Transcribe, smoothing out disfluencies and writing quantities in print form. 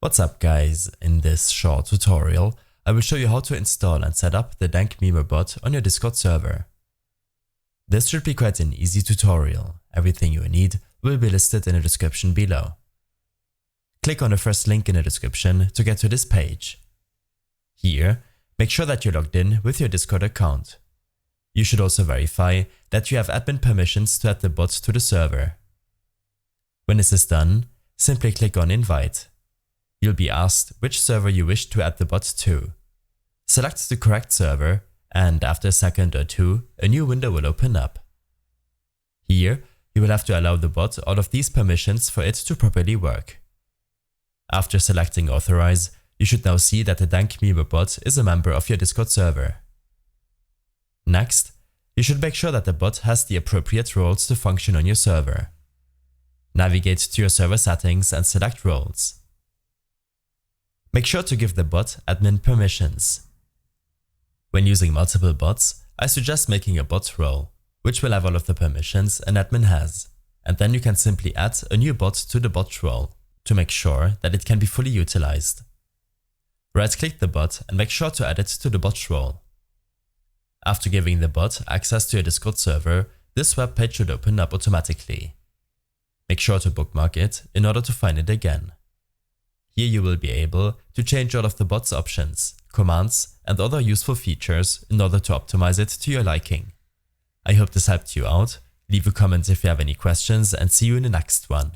What's up guys, in this short tutorial I will show you how to install and set up the Dank bot on your Discord server. This should be quite an easy tutorial. Everything you need will be listed in the description below. Click on the first link in the description to get to this page. Here, make sure that you're logged in with your Discord account. You should also verify that you have admin permissions to add the bot to the server. When this is done, simply click on Invite. You'll be asked which server you wish to add the bot to. Select the correct server, and after a second or two, a new window will open up. Here, you will have to allow the bot all of these permissions for it to properly work. After selecting Authorize, you should now see that the Dank bot is a member of your Discord server. Next, you should make sure that the bot has the appropriate roles to function on your server. Navigate to your server settings and select Roles. Make sure to give the bot admin permissions. When using multiple bots, I suggest making a bot role, which will have all of the permissions an admin has, and then you can simply add a new bot to the bot role to make sure that it can be fully utilized. Right-click the bot and make sure to add it to the bot role. After giving the bot access to your Discord server, this web page should open up automatically. Make sure to bookmark it in order to find it again. Here you will be able to change all of the bot's options, commands, and other useful features in order to optimize it to your liking. I hope this helped you out. Leave a comment if you have any questions and see you in the next one.